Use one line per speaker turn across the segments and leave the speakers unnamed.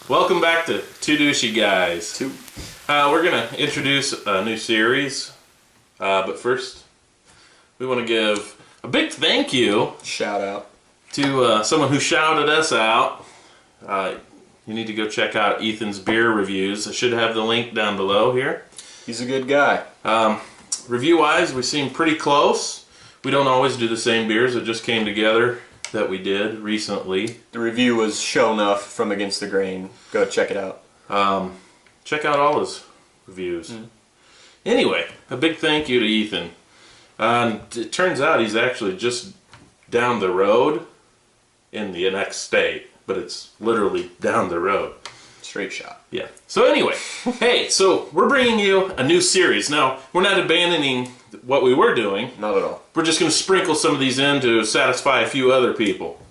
Welcome back to Two Douchey Guys. We're going to introduce a new series, but first we want to give a big thank you.
Shout out.
To someone who shouted us out. You need to go check out Ethan's beer reviews. I should have the link down below here.
He's a good guy.
Review-wise, we seem pretty close. We don't always do the same beers. It just came together that we did recently.
The review was show enough from Against the Grain. Go check it out.
Check out all his reviews. Anyway, a big thank you to Ethan. It turns out he's actually just down the road in the next state, but it's literally down the road.
Straight shot.
Yeah. So anyway, hey, so we're bringing you a new series. Now, we're not abandoning what we were doing.
Not at all.
We're just going to sprinkle some of these in to satisfy a few other people.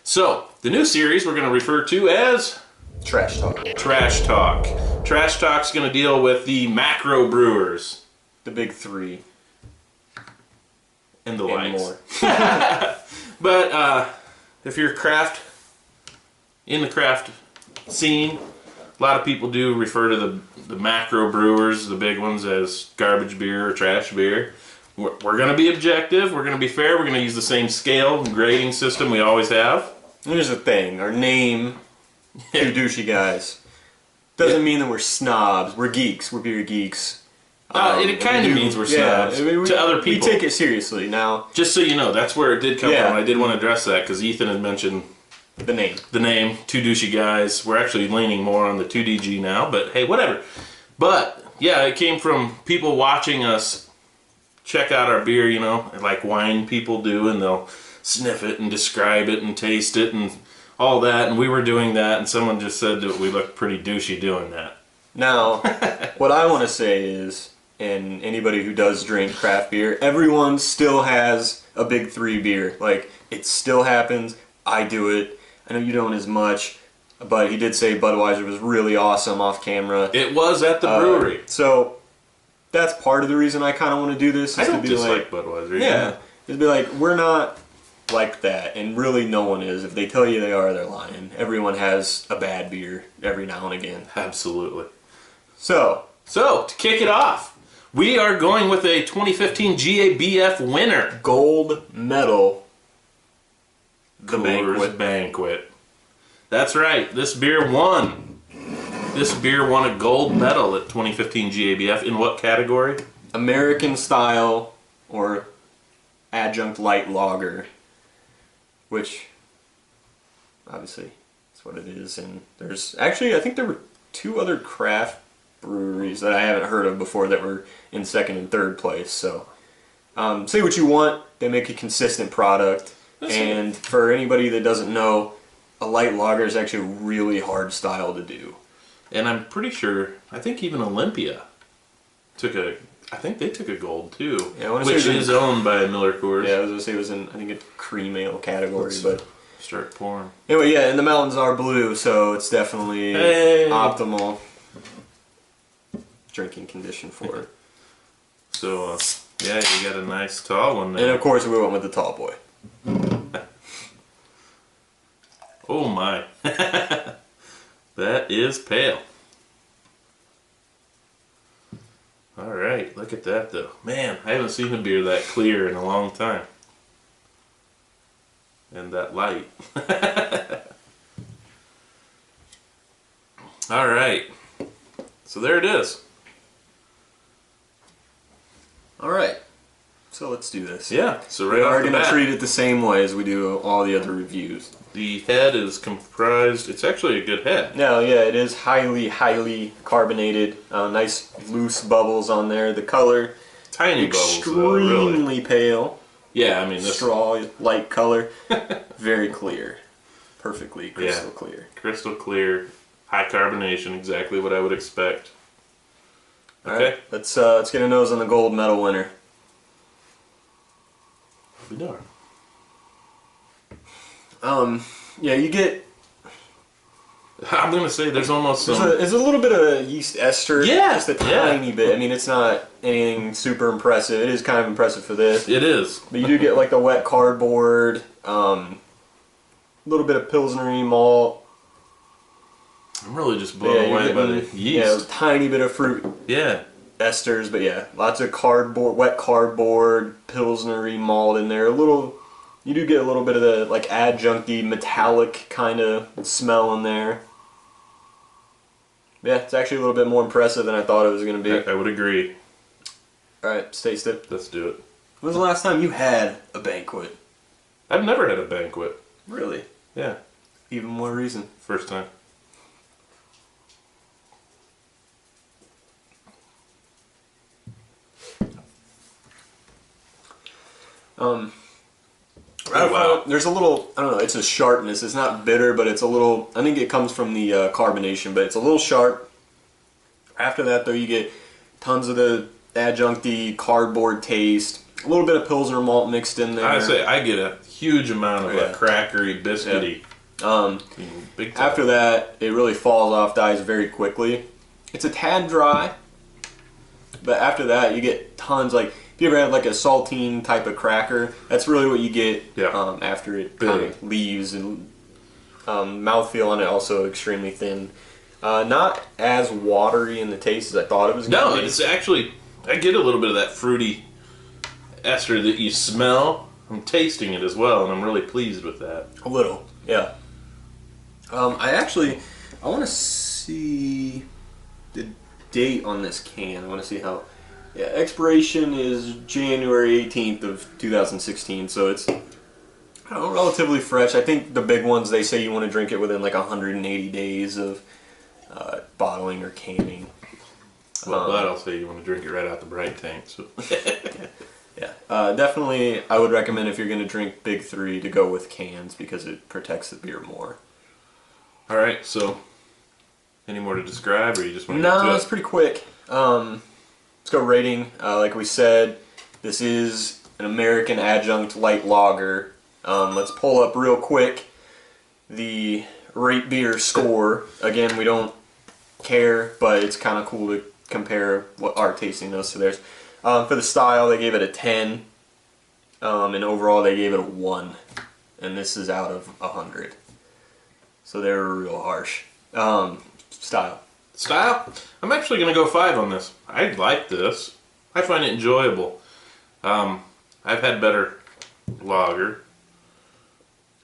So, the new series we're going to refer to as
Trash Talk.
Trash Talk. Trash Talk's going to deal with the macro-brewers.
The big three.
And the
And
likes.
more.
But if you're in the craft scene, a lot of people do refer to the macro brewers, the big ones, as garbage beer or trash beer. We're going to be objective. We're going to be fair. We're going to use the same scale and grading system we always have.
Here's the thing. Our name, Two Douchey Guys, doesn't mean that we're snobs. We're geeks. We're beer geeks.
It kind of means we're snobs to other people.
We take it seriously. Now,
just so you know, that's where it did come from. I did want to address that because Ethan had mentioned
the name.
The name, Two Douchey Guys. We're actually leaning more on the 2DG now, but hey, whatever. But, yeah, it came from people watching us check out our beer, you know, like wine people do, and they'll sniff it and describe it and taste it and all that, and we were doing that, and someone just said that we looked pretty douchey doing that.
Now, what I want to say is, and anybody who does drink craft beer, everyone still has a big three beer. Like, it still happens. I do it. I know you don't as much, but he did say Budweiser was really awesome off camera.
It was at the brewery.
So that's part of the reason I kind of want to do this.
I don't dislike Budweiser.
Yeah. Is be like, we're not like that, and really no one is. If they tell you they are, they're lying. Everyone has a bad beer every now and again.
Absolutely.
So
to kick it off, we are going with a 2015 GABF winner.
Gold Medal.
Coors Banquet. That's right. This beer won. This beer won a gold medal at 2015 GABF. In what category?
American style or adjunct light lager, which obviously is what it is. And there's actually, I think there were two other craft breweries that I haven't heard of before that were in second and third place. So say what you want. They make a consistent product. And for anybody that doesn't know, a light lager is actually a really hard style to do.
And I'm pretty sure, I think even Olympia took a gold too. Yeah, which is owned by Miller Coors.
Yeah, I was going to say it was in, I think, a cream ale category. But
start pouring.
Anyway, yeah, and the mountains are blue, so it's definitely optimal drinking condition for it.
So, yeah, you got a nice tall one there.
And of course, we went with the tall boy.
Oh my. That is pale. Alright, look at that though. Man, I haven't seen a beer that clear in a long time. And that light. Alright. So there it is.
Alright. So let's do this.
Yeah, so right
we
off
are
the
going to
bat,
treat it the same way as we do all the other reviews.
the head is comprised, it's actually a good head.
No, yeah, it is highly carbonated. Nice loose bubbles on there. The color,
Tiny
extremely
bubbles, though, really.
pale.
Yeah, I mean, this
straw light color, very clear, perfectly crystal clear.
Crystal clear, high carbonation, exactly what I would expect. Okay,
all right, let's get a nose on the gold medal winner.
We know.
Yeah, you get.
I'm gonna say there's almost some.
There's a little bit of yeast ester.
Yeah,
just a tiny bit. I mean, it's not anything super impressive. It is kind of impressive for this.
It is.
But you do get like the wet cardboard, a little bit of Pilsnery malt.
I'm really just
Yeah,
blown
you're
away by
getting,
the yeast.
tiny bit of fruit
Yeah.
esters, but yeah, lots of cardboard, wet cardboard, pilsnery malt in there. You do get a little bit of the like adjuncty metallic kind of smell in there. Yeah, it's actually a little bit more impressive than I thought it was going to be.
I would agree.
All right, let's taste it.
Let's do it.
When was the last time you had a banquet?
I've never had a banquet.
Really?
Yeah.
Even more reason.
First time. Wow.
There's a little, I don't know, it's a sharpness. It's not bitter, but it's a little, I think it comes from the carbonation, but it's a little sharp. After that, though, you get tons of the adjuncty cardboard taste. A little bit of Pilsner malt mixed in there.
I say I get a huge amount of
Yeah.
crackery, biscuity. Big time.
After that, it really falls off, dies very quickly. It's a tad dry, but after that, you get tons, like, if you ever had like a saltine type of cracker, that's really what you get after it kind of leaves. And mouthfeel on it also extremely thin. Not as watery in the taste as I thought it was going to be.
No, it's actually, I get a little bit of that fruity ester that you smell. I'm tasting it as well, and I'm really pleased with that.
A little, yeah. I want to see the date on this can. I want to see how. Yeah, expiration is January 18th of 2016, so it's relatively fresh. I think the big ones, they say you want to drink it within like 180 days of bottling or canning.
Well, but I'll say you want to drink it right out the bright tank. So.
Yeah, definitely I would recommend if you're going to drink Big 3 to go with cans because it protects the beer more.
All right, so any more to describe, or you just want to
No,
get to
it's pretty quick. Let's go rating. Like we said, this is an American adjunct light lager. Let's pull up real quick the rate beer score. Again, we don't care, but it's kind of cool to compare what our tasting notes to theirs. For the style, they gave it a 10, and overall they gave it a 1, and this is out of 100. So they were real harsh. Style.
Style? I'm actually going to go 5 on this. I like this. I find it enjoyable. I've had better lager.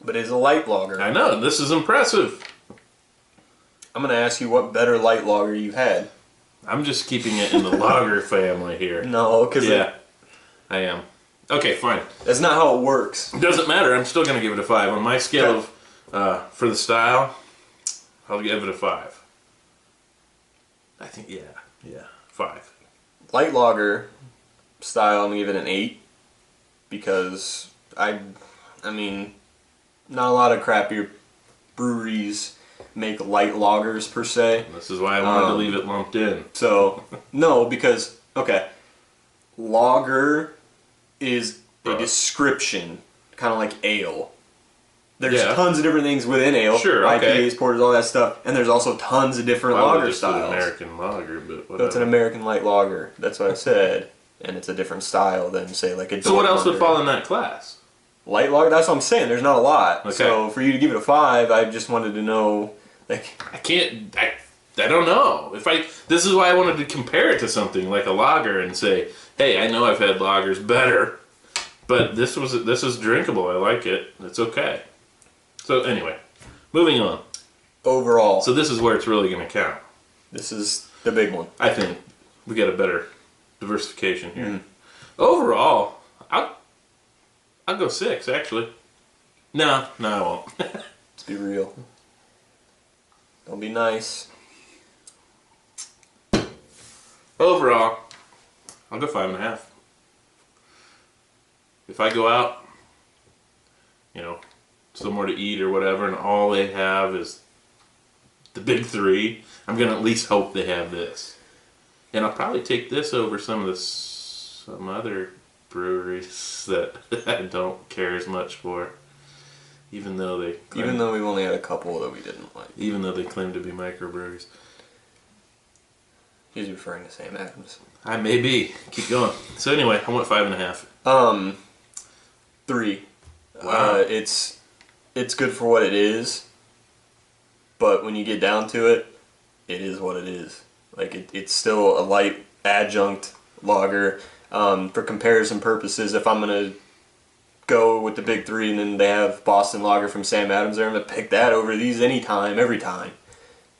But it's a light lager.
I know, this is impressive.
I'm going to ask you what better light lager you've had.
I'm just keeping it in the lager family here.
No, because
I am. Okay, fine.
That's not how it works.
Doesn't matter. I'm still going to give it a 5. On my scale of, for the style, I'll give it a 5. I think, yeah, 5.
Light lager style, I'm going to give it an 8 because I mean, not a lot of crappier breweries make light lagers per se.
This is why I wanted to leave it lumped in.
So, no, because, okay, lager is a description, kind of like ale. There's tons of different things within ale.
Sure, okay.
IPAs, porters, all that stuff. And there's also tons of different lager styles.
An American lager, but whatever.
So it's an American light lager. That's what I said. And it's a different style than, say, like a
So what else would
Dortmunder.
fall in that class?
Light lager? That's what I'm saying. There's not a lot.
Okay.
So for you to give it a 5, I just wanted to know, like...
I don't know. This is why I wanted to compare it to something like a lager and say, hey, I know I've had lagers better, but this is drinkable. I like it. It's okay. So anyway, moving on.
Overall.
So this is where it's really going to count.
This is the big one.
I think we got a better diversification here. Overall, I'll go 6 actually. No, I won't.
Let's be real. Don't be nice.
Overall, I'll go 5.5. If I go out, somewhere to eat or whatever, and all they have is the big 3, I'm gonna at least hope they have this. And I'll probably take this over some other breweries that I don't care as much for, even though we've
only had a couple that we didn't like.
Even though they claim to be microbreweries.
He's referring to Sam Adams.
I may be. Keep going. So anyway, I went 5.5.
3.
Wow.
It's good for what it is. but when you get down to it, it is what it is. Like it's still a light adjunct lager. For comparison purposes, if I'm gonna go with the big three and then they have Boston Lager from Sam Adams there, I'm gonna pick that over these anytime, every time.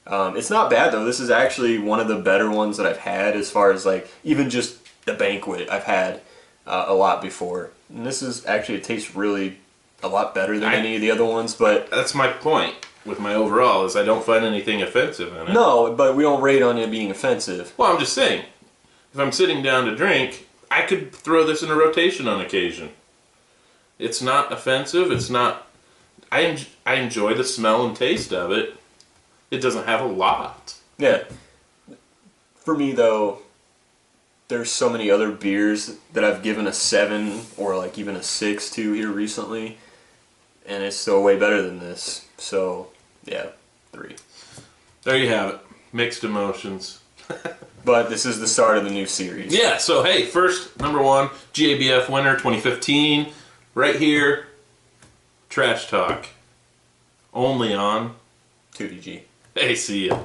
It's not bad though. This is actually one of the better ones that I've had as far as like even just the Banquet I've had a lot before. And this is actually, it tastes really a lot better than any of the other ones, but
that's my point with my overall is I don't find anything offensive in it.
No, but we don't rate on it being offensive.
Well, I'm just saying, if I'm sitting down to drink, I could throw this in a rotation on occasion. It's not offensive. It's not. I enjoy the smell and taste of it. It doesn't have a lot.
Yeah. For me, though, there's so many other beers that I've given a 7 or like even a 6 to here recently, and it's still way better than this. So, yeah, 3.
There you have it. Mixed emotions.
But this is the start of the new series.
Yeah, so hey, first, number 1, GABF winner 2015. Right here, Trash Talk. Only on
2DG.
Hey, see ya.